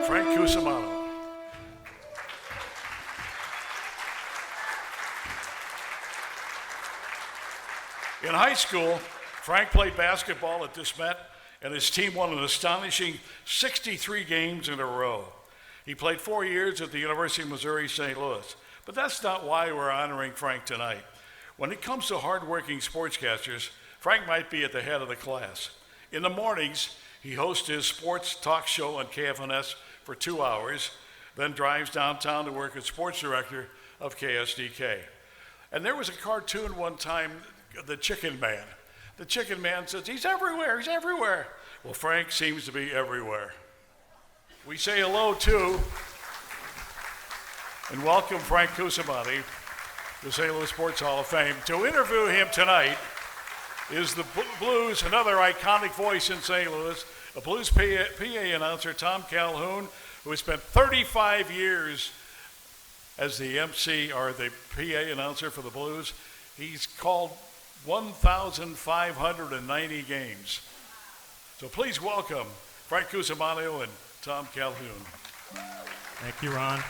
Frank Cusumano. In high school, Frank played basketball at DeSmet, and his team won an astonishing 63 games in a row. He played 4 years at the University of Missouri St. Louis. But that's not why we're honoring Frank tonight. When it comes to hardworking sportscasters, Frank might be at the head of the class. In the mornings, he hosts his sports talk show on KFNS for 2 hours, then drives downtown to work as sports director of KSDK. And there was a cartoon one time, The Chicken Man. The Chicken Man says, he's everywhere, he's everywhere. Well, Frank seems to be everywhere. We say hello to and welcome Frank Cusumano, the St. Louis Sports Hall of Fame. To interview him tonight is the Blues, another iconic voice in St. Louis, a Blues PA announcer, Tom Calhoun, who has spent 35 years as the MC or the PA announcer for the Blues. He's called 1,590 games. So please welcome Frank Cusumano and Tom Calhoun. Thank you, Ron.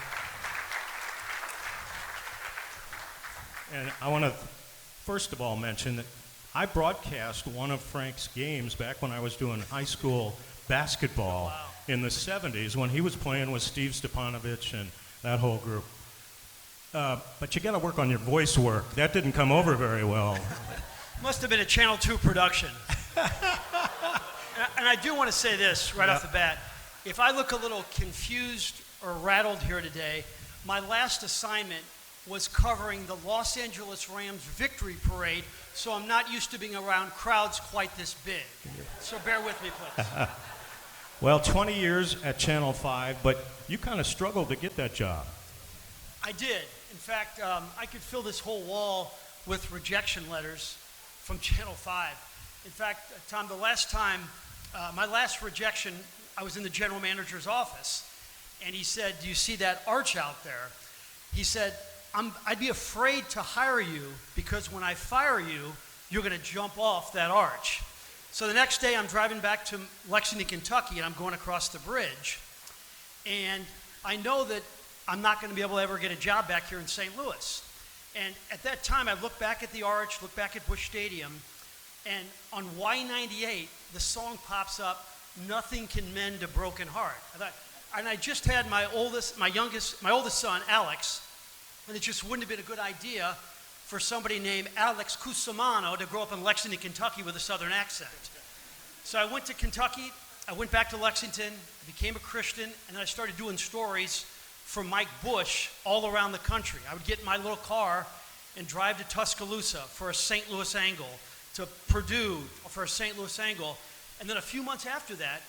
And I want to first of all mention that I broadcast one of Frank's games back when I was doing high school basketball in the 70s when he was playing with Steve Stepanovich and that whole group. But you got to work on your voice work. That didn't come over very well. Must have been a Channel 2 production. And I do want to say this right off the bat. If I look a little confused or rattled here today, my last assignment was covering the Los Angeles Rams victory parade, so I'm not used to being around crowds quite this big. So bear with me, please. Well, 20 years at Channel 5, but you kind of struggled to get that job. I did. In fact, I could fill this whole wall with rejection letters from Channel 5. In fact, Tom, the last time, my last rejection, I was in the general manager's office, and he said, do you see that arch out there? He said, I'd be afraid to hire you because when I fire you, you're going to jump off that arch. So the next day, I'm driving back to Lexington, Kentucky, and I'm going across the bridge. And I know that I'm not going to be able to ever get a job back here in St. Louis. And at that time, I looked back at the arch, looked back at Busch Stadium, and on Y98, the song pops up, "Nothing Can Mend a Broken Heart." And I just had my oldest son, Alex, and it just wouldn't have been a good idea for somebody named Alex Cusumano to grow up in Lexington, Kentucky with a southern accent. So I went to Kentucky, I went back to Lexington, became a Christian, and then I started doing stories for Mike Bush all around the country. I would get in my little car and drive to Tuscaloosa for a St. Louis angle, to Purdue for a St. Louis angle. And then a few months after that,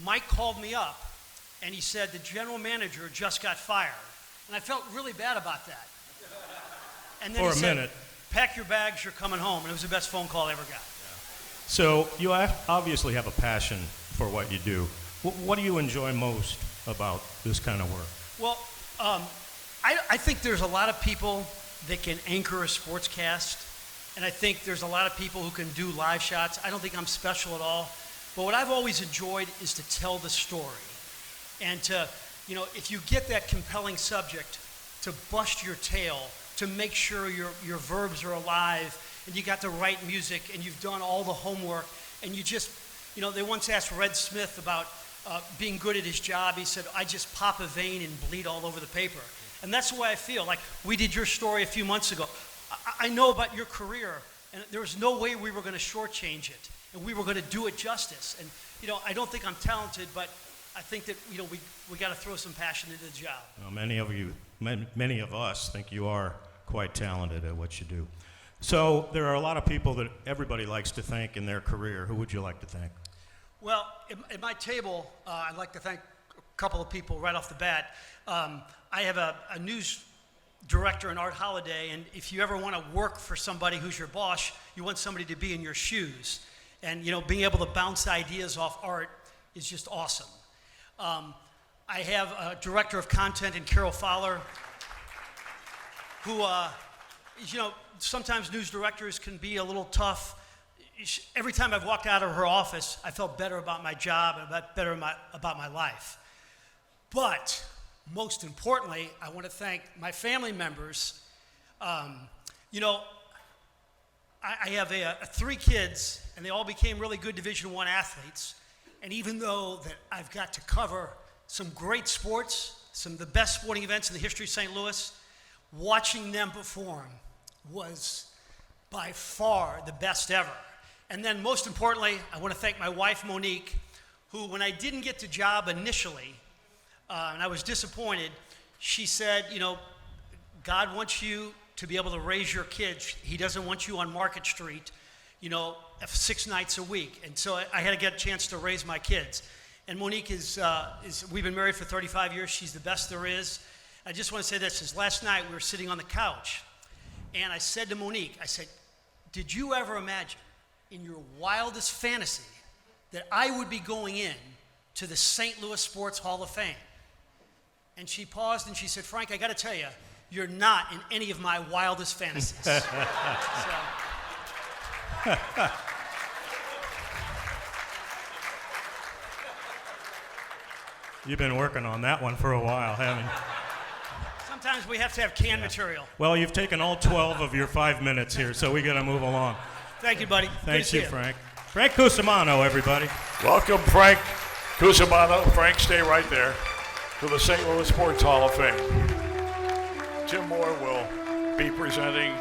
Mike called me up and he said the general manager just got fired. And I felt really bad about that. And then For he a said, minute. "Pack your bags, you're coming home." And it was the best phone call I ever got. So you obviously have a passion for what you do. What do you enjoy most about this kind of work? Well, I think there's a lot of people that can anchor a sportscast, and I think there's a lot of people who can do live shots. I don't think I'm special at all, but what I've always enjoyed is to tell the story, and to, if you get that compelling subject, to bust your tail, to make sure your verbs are alive, and you got the right music, and you've done all the homework, and you just, they once asked Red Smith about being good at his job. He said, "I just pop a vein and bleed all over the paper." And that's the way I feel. Like, we did your story a few months ago. I know about your career, and there was no way we were going to shortchange it, and we were going to do it justice. And, I don't think I'm talented, but I think that, we got to throw some passion into the job. Well, many of us think you are quite talented at what you do. So there are a lot of people that everybody likes to thank in their career. Who would you like to thank? Well, at my table, I'd like to thank a couple of people right off the bat. I have a news director in Art Holliday, and if you ever want to work for somebody who's your boss, you want somebody to be in your shoes. And, being able to bounce ideas off Art is just awesome. I have a director of content in Carol Fowler, who, sometimes news directors can be a little tough. every time I've walked out of her office, I felt better about my job and about my life. But most importantly, I want to thank my family members. You know, I have 3 kids, and they all became really good Division I athletes. And even though that I've got to cover some great sports, some of the best sporting events in the history of St. Louis, watching them perform was by far the best ever. And then most importantly, I want to thank my wife, Monique, who, when I didn't get the job initially, and I was disappointed, she said, you know, God wants you to be able to raise your kids. He doesn't want you on Market Street, you know, 6 nights a week. And so I had to get a chance to raise my kids. And Monique we've been married for 35 years. She's the best there is. I just want to say this, is last night we were sitting on the couch, and I said to Monique, I said, did you ever imagine in your wildest fantasy that I would be going in to the St. Louis Sports Hall of Fame? And she paused and she said, Frank, I got to tell you, you're not in any of my wildest fantasies. So. You've been working on that one for a while, haven't you? Sometimes we have to have canned material. Well, you've taken all 12 of your 5 minutes here, so we got to move along. Thank you, buddy. Thank you, Frank. Frank Cusumano, everybody. Welcome, Frank Cusumano. Frank, stay right there, to the St. Louis Sports Hall of Fame. Jim Moore will be presenting